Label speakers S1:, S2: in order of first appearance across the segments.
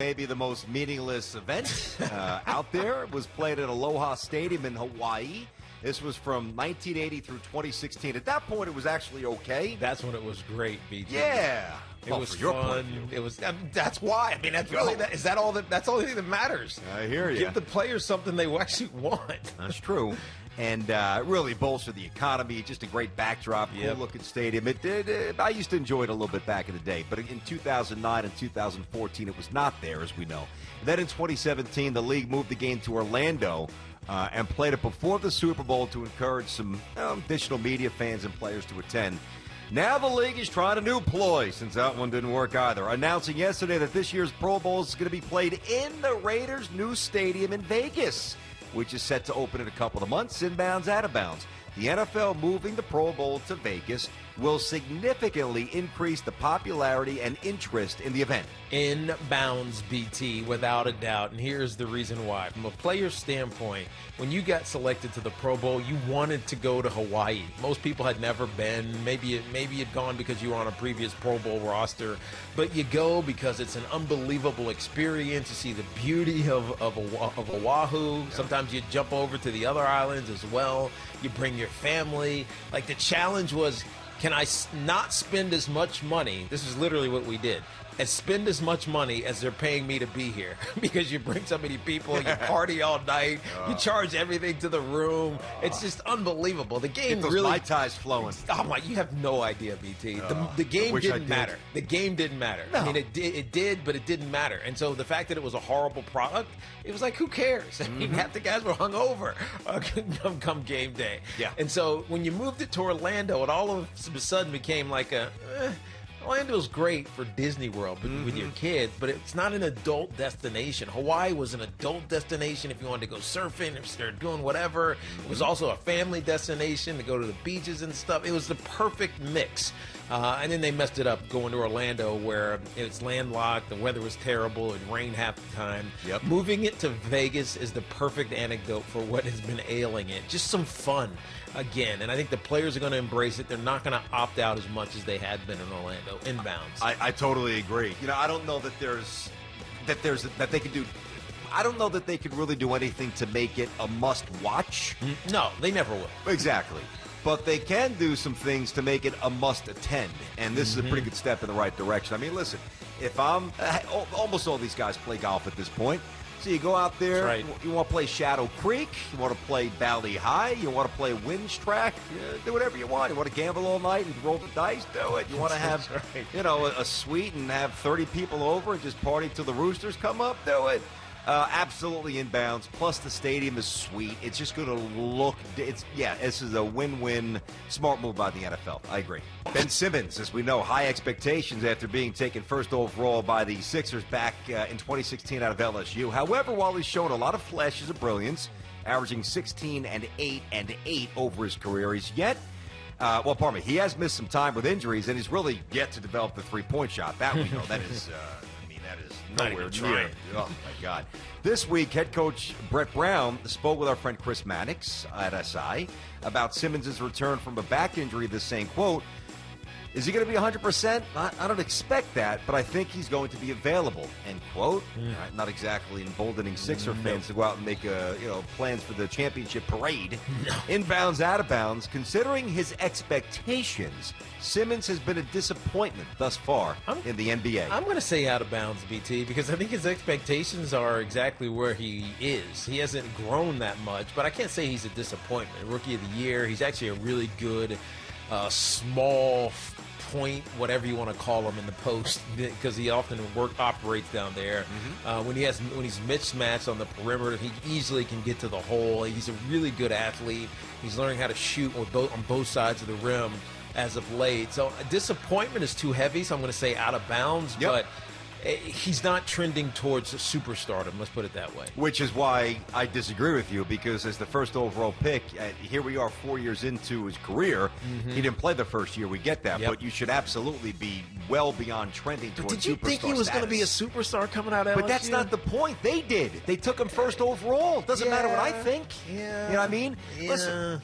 S1: Maybe the most meaningless event out there. It was played at Aloha Stadium in Hawaii. This was from 1980 through 2016. At that point, it was actually okay.
S2: That's when it was great, BJ.
S1: Yeah.
S2: It was fun. It was. That's why. I mean, that's really that. Is that all that? That's the only thing that matters.
S1: I hear you.
S2: Give the players something they actually want.
S1: That's true. And really bolstered the economy. Just a great backdrop, cool-looking stadium. I used to enjoy it a little bit back in the day, but in 2009 and 2014, it was not there, as we know. Then in 2017, the league moved the game to Orlando and played it before the Super Bowl to encourage some additional media fans and players to attend. Now the league is trying a new ploy, since that one didn't work either, announcing yesterday that this year's Pro Bowl is going to be played in the Raiders' new stadium in Vegas, which is set to open in a couple of months, inbounds, out of bounds. The NFL moving the Pro Bowl to Vegas will significantly increase the popularity and interest in the event.
S2: Inbounds, BT, without a doubt. And here's the reason why. From a player's standpoint, when you got selected to the Pro Bowl, you wanted to go to Hawaii. Most people had never been. Maybe you'd gone because you were on a previous Pro Bowl roster. But you go because it's an unbelievable experience. You see the beauty of Oahu. Sometimes you jump over to the other islands as well. You bring your family. Like, the challenge was, can I not spend as much money? This is literally what we did. And spend as much money as they're paying me to be here. Because you bring so many people, you party all night, you charge everything to the room. It's just unbelievable. The game
S1: Get those
S2: really...
S1: Mai Tais flowing.
S2: Oh, my, you have no idea, BT. The game didn't matter. The game didn't matter.
S1: No.
S2: I mean, it did, but it didn't matter. And so the fact that it was a horrible product, it was like, who cares? I mean, half the guys were hungover come game day.
S1: Yeah.
S2: And so when you moved it to Orlando, it all of a sudden became like a... Orlando's great for Disney World with your kids, but it's not an adult destination. Hawaii was an adult destination if you wanted to go surfing, if you started doing whatever. It was also a family destination to go to the beaches and stuff. It was the perfect mix. And then they messed it up going to Orlando, where it's landlocked, the weather was terrible, it rained half the time.
S1: Yep.
S2: Moving it to Vegas is the perfect anecdote for what has been ailing it. Just some fun again, and I think the players are going to embrace it. They're not going to opt out as much as they had been in Orlando, inbounds.
S1: I totally agree. You know, I don't know that they could do. I don't know that they could really do anything to make it a must-watch.
S2: No, they never will.
S1: Exactly. But they can do some things to make it a must-attend, and this is a pretty good step in the right direction. I mean, listen, if almost all these guys play golf at this point, so you go out there,
S2: right.
S1: You want to play Shadow Creek, you want to play Bally High, you want to play Winds Track, do whatever you want. You want to gamble all night and roll the dice, do it. You want to have, a suite and have 30 people over and just party till the roosters come up, do it. Absolutely inbounds. Plus, the stadium is sweet. It's just going to look. This is a win-win. Smart move by the NFL. I agree. Ben Simmons, as we know, high expectations after being taken first overall by the Sixers back in 2016 out of LSU. However, while he's shown a lot of flashes of brilliance, averaging 16 and 8 and 8 over his career, he has missed some time with injuries, and he's really yet to develop the three-point shot. That we know. That is. That is nowhere near. Oh, my God. This week, head coach Brett Brown spoke with our friend Chris Mannix at SI about Simmons' return from a back injury, this saying, quote, is he going to be 100%? I don't expect that, but I think he's going to be available, end quote. Right, not exactly emboldening Sixer fans to go out and make plans for the championship parade. No. Inbounds, out of bounds. Considering his expectations, Simmons has been a disappointment thus far in the NBA.
S2: I'm going to say out of bounds, BT, because I think his expectations are exactly where he is. He hasn't grown that much, but I can't say he's a disappointment. Rookie of the year, he's actually a really good small point, whatever you want to call him in the post, because he often operates down there. When he's mismatched on the perimeter, he easily can get to the hole. He's a really good athlete. He's learning how to shoot on both sides of the rim as of late. So disappointment is too heavy, so I'm going to say out of bounds.
S1: Yep.
S2: But he's not trending towards superstardom, let's put it that way.
S1: Which is why I disagree with you, because as the first overall pick, here we are 4 years into his career. He didn't play the first year, we get that, but you should absolutely be well beyond trending towards superstar
S2: status. Did you think he was going to be a superstar coming out of LSU?
S1: But that's not the point. They did. They took him first overall. Doesn't matter what I think.
S2: Yeah.
S1: You know what I mean?
S2: Yeah.
S1: Listen,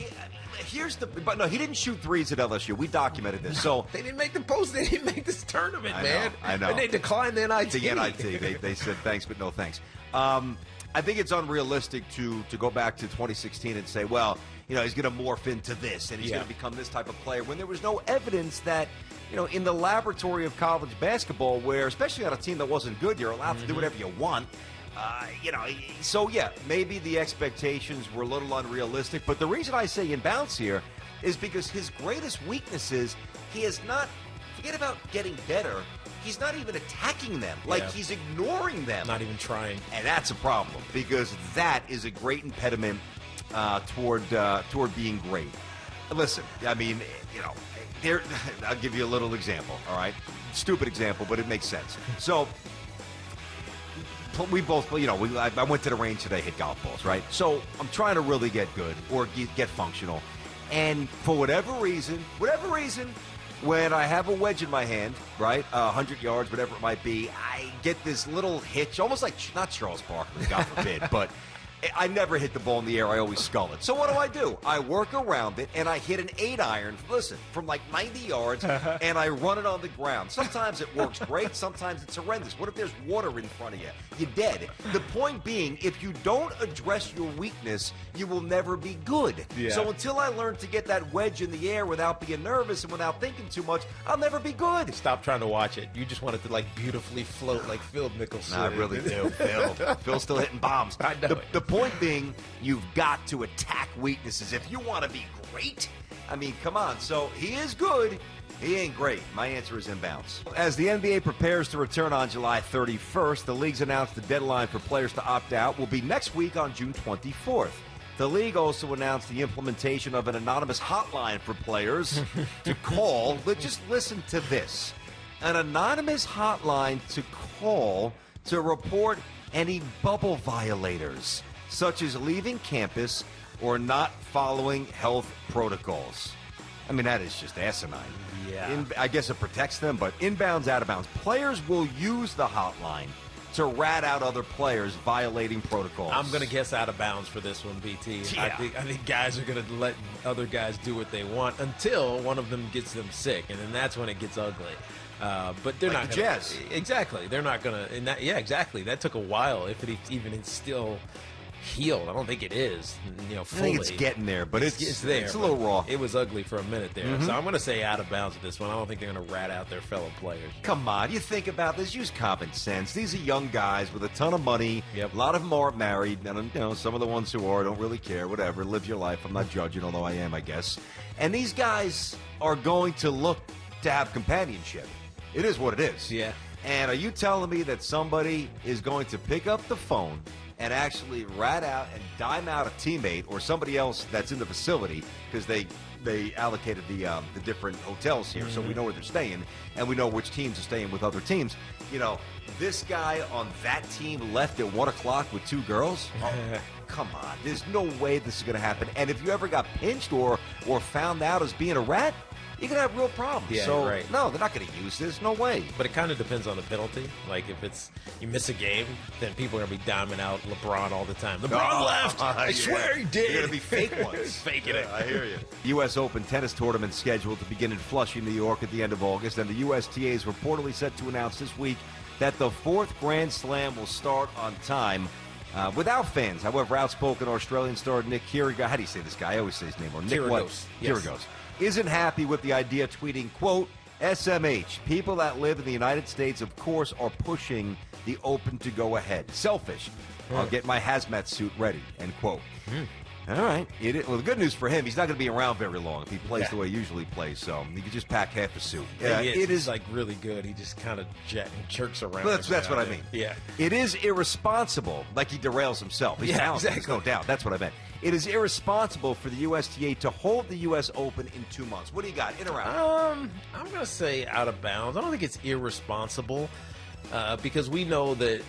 S1: But no, he didn't shoot threes at LSU. We documented this. So
S2: they didn't make the post. They didn't make this tournament, man.
S1: I know.
S2: And they declined the NIT.
S1: The NIT. They said thanks, but no thanks. I think it's unrealistic to go back to 2016 and say, well, he's going to morph into this and he's going to become this type of player when there was no evidence that, in the laboratory of college basketball, where especially on a team that wasn't good, you're allowed to do whatever you want. So yeah, maybe the expectations were a little unrealistic. But the reason I say inbounds here is because his greatest weakness is he is not, forget about getting better, he's not even attacking them. He's ignoring them.
S2: Not even trying.
S1: And that's a problem because that is a great impediment toward being great. Listen, I mean, I'll give you a little example, all right? Stupid example, but it makes sense. So we both, I went to the range today, hit golf balls, right? So I'm trying to really get good or get functional. And for whatever reason, when I have a wedge in my hand, right, 100 yards, whatever it might be, I get this little hitch, almost like, not Charles Barkley, God forbid, but I never hit the ball in the air. I always scull it. So what do? I work around it, and I hit an 8-iron, listen, from like 90 yards, and I run it on the ground. Sometimes it works great. Sometimes it's horrendous. What if there's water in front of you? You're dead. The point being, if you don't address your weakness, you will never be good. Yeah. So until I learn to get that wedge in the air without being nervous and without thinking too much, I'll never be good.
S2: Stop trying to watch it. You just want it to, beautifully float like Phil Mickelson.
S1: I really do. Phil's still hitting bombs.
S2: I know
S1: the point being, you've got to attack weaknesses. If you want to be great, I mean, come on. So he is good. He ain't great. My answer is inbounds. As the NBA prepares to return on July 31st, the league's announced the deadline for players to opt out will be next week on June 24th. The league also announced the implementation of an anonymous hotline for players to call. But just listen to this. An anonymous hotline to call to report any bubble violators, such as leaving campus or not following health protocols. I mean, that is just asinine.
S2: Yeah.
S1: I guess it protects them, but inbounds, out of bounds. Players will use the hotline to rat out other players violating protocols.
S2: I'm going to guess out of bounds for this one, BT.
S1: Yeah.
S2: I think guys are going to let other guys do what they want until one of them gets them sick, and then that's when it gets ugly. But they're not
S1: the
S2: gonna,
S1: Jazz.
S2: Exactly. They're not going to. Yeah, exactly. That took a while. If it even is still healed, I don't think it is. Fully.
S1: I think it's getting there, but it's there. It's a little raw.
S2: It was ugly for a minute there, so I'm going to say out of bounds with this one. I don't think they're going to rat out their fellow players.
S1: Come on, you think about this. Use common sense. These are young guys with a ton of money.
S2: Yep.
S1: A lot of them are married, and some of the ones who are don't really care. Whatever, live your life. I'm not judging, although I am, I guess. And these guys are going to look to have companionship. It is what it is.
S2: Yeah.
S1: And are you telling me that somebody is going to pick up the phone and actually rat out and dime out a teammate or somebody else that's in the facility, because they allocated the different hotels here, so we know where they're staying, and we know which teams are staying with other teams. This guy on that team left at 1 o'clock with 2 girls? Oh, come on. There's no way this is going to happen. And if you ever got pinched or found out as being a rat, you're going to have real problems.
S2: Yeah,
S1: so,
S2: right.
S1: No, they're not going to use this. No way.
S2: But it kind of depends on the penalty. Like, if it's you miss a game, then people are going to be diming out LeBron all the time. LeBron left. I swear he did.
S1: They're going to be fake ones.
S2: Faking it.
S1: I hear you. U.S. Open tennis tournament scheduled to begin in Flushing, New York at the end of August, and the USTA is reportedly set to announce this week that the 4th Grand Slam will start on time without fans. However, outspoken Australian star Nick Kyrgios, how do you say this guy? I always say his name wrong. Nick
S2: Kyrgios. Yes.
S1: Kyrgios isn't happy with the idea, tweeting, quote, SMH, people that live in the United States, of course, are pushing the Open to go ahead. Selfish. I'll get my hazmat suit ready, end quote. All right. Well, the good news for him, he's not going to be around very long if he plays the way he usually plays, so he could just pack half a suit.
S2: It is like really good. He just kind of jerks around.
S1: Well, that's what I mean.
S2: Yeah.
S1: It is irresponsible, like he derails himself. He's talented,
S2: exactly.
S1: There's no doubt. That's what I meant. It is irresponsible for the USTA to hold the U.S. Open in 2 months. What do you got? In or out?
S2: I'm going to say out of bounds. I don't think it's irresponsible because we know that,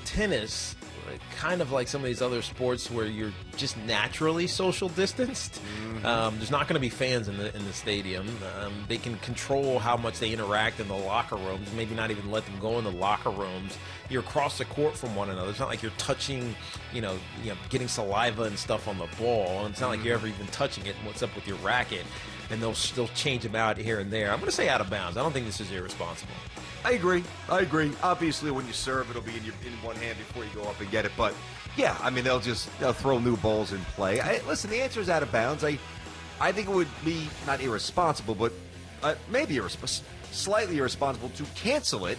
S2: tennis, kind of like some of these other sports where you're just naturally social distanced. There's not going to be fans in the stadium. They can control how much they interact in the locker rooms, maybe not even let them go in the locker rooms. You're across the court from one another. It's not like you're touching, getting saliva and stuff on the ball. And it's not like you're ever even touching it. And what's up with your racket? And they'll still change them out here and there. I'm going to say out of bounds. I don't think this is irresponsible.
S1: I agree. Obviously, when you serve, it'll be in one hand before you go up and get it. But yeah, I mean, they'll throw new balls in play. Listen, the answer is out of bounds. I think it would be not irresponsible, but maybe slightly irresponsible to cancel it.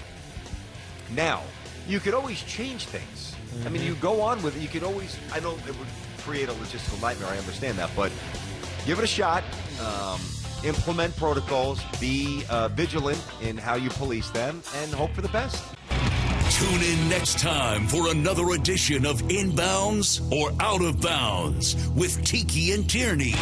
S1: Now, you could always change things. I mean, you go on with it. You could always. I know it would create a logistical nightmare. I understand that, but give it a shot. Implement protocols. Be vigilant in how you police them, and hope for the best.
S3: Tune in next time for another edition of Inbounds or Out of Bounds with Tiki and Tierney.